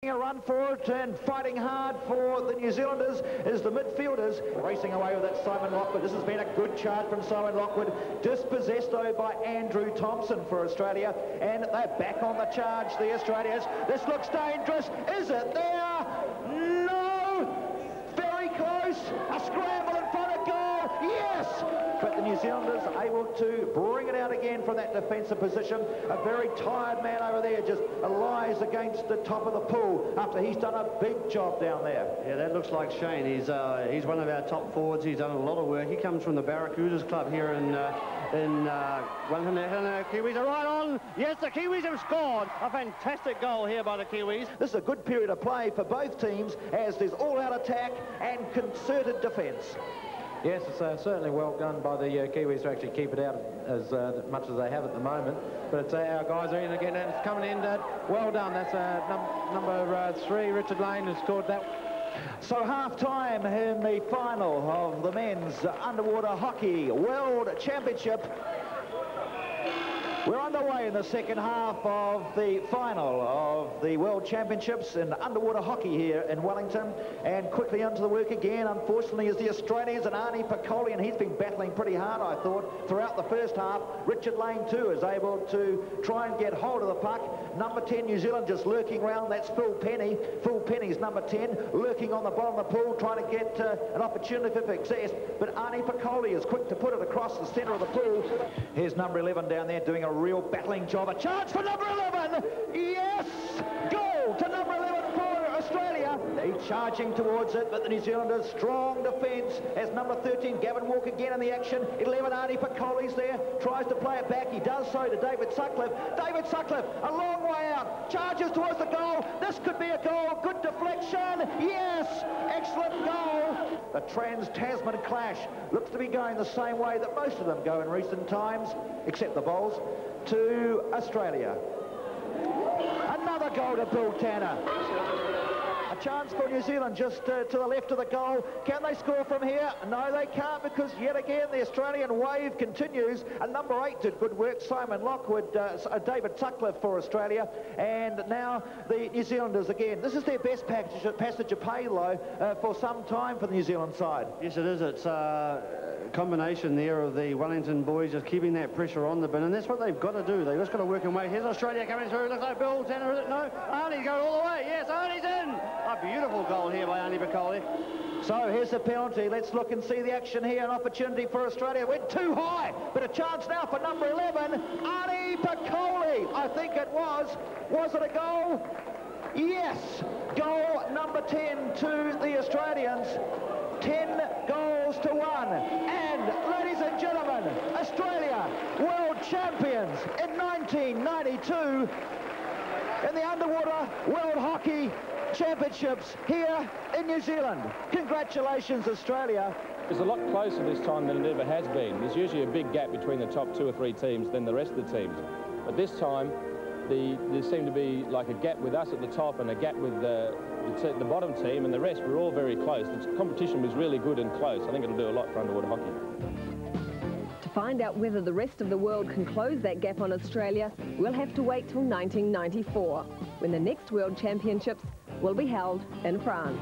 A run for it and fighting hard for the New Zealanders is the midfielders. Racing away with that Simon Lockwood. This has been a good charge from Simon Lockwood. Dispossessed though by Andrew Thompson for Australia. And they're back on the charge, the Australians. This looks dangerous. Is it there? No! Very close. A scramble in front of goal. Yes! But the New Zealanders are able to bring it out again from that defensive position. A very tired man over there just lies against the top of the pool after he's done a big job down there. Yeah, that looks like Shane. He's one of our top forwards. He's done a lot of work. He comes from the Barracudas club here in Wellington. The Kiwis are right on. Yes, the Kiwis have scored. A fantastic goal here by the Kiwis. This is a good period of play for both teams as there's all-out attack and concerted defence. Yes, it's certainly well done by the Kiwis to actually keep it out as much as they have at the moment. But our guys are in again, and it's coming in. Well done. That's number 3, Richard Lane, has scored that. So half-time in the final of the men's underwater hockey World Championship. We're underway in the second half of the final of the World Championships in underwater hockey here in Wellington. And quickly onto the work again, unfortunately, is the Australians and Arnie Piccoli, and he's been battling pretty hard, I thought, throughout the first half. Richard Lane, too, is able to try and get hold of the puck. Number 10, New Zealand, just lurking around. That's Phil Penny. Phil Penny's number 10, lurking on the bottom of the pool, trying to get an opportunity for success. But Arnie Piccoli is quick to put it across the centre of the pool. Here's number 11 down there doing a real battling job. A chance for number 11. Yes! Goal to number 11 for Australia. He's charging towards it, but the New Zealanders, strong defence as number 13, Gavin Walker, again in the action. 11, Arnie Piccoli's there. Tries to play it back. He does so to David Sutcliffe. David Sutcliffe, a long way out. Charges towards the goal. This could be a goal. Good deflection. Yes! Excellent goal. The Trans-Tasman clash looks to be going the same way that most of them go in recent times, except the Bulls, to Australia. Another goal to Bill Tanner. A chance for New Zealand just to the left of the goal. Can they score from here? No, they can't, because yet again the Australian wave continues. And number 8 did good work, Simon Lockwood, David Sutcliffe for Australia. And now the New Zealanders again. This is their best passage of play, though, for some time for the New Zealand side. Yes, it is. It's a combination there of the Wellington boys just keeping that pressure on the bin, and that's what they've got to do. They've just got to work in way. Here's Australia coming through. Looks like Bill Tanner, is it? No. Arnie's going all the way. Yes, Arnie's in. A beautiful goal here by Arnie Piccoli. So here's the penalty. Let's look and see the action here. An opportunity for Australia. Went too high, but a chance now for number 11, Arnie Piccoli. I think it was. Was it a goal? Yes. Goal number 10 to the Australians. 10 goals to 1. And, ladies and gentlemen, Australia, world champions in 1992 in the Underwater World Hockey Championships here in New Zealand. Congratulations, Australia. It's a lot closer this time than it ever has been. There's usually a big gap between the top 2 or 3 teams than the rest of the teams. But this time, there seemed to be like a gap with us at the top and a gap with the bottom team, and the rest were all very close. The competition was really good and close. I think it'll do a lot for underwater hockey. To find out whether the rest of the world can close that gap on Australia, we'll have to wait till 1994, when the next World Championships will be held in France.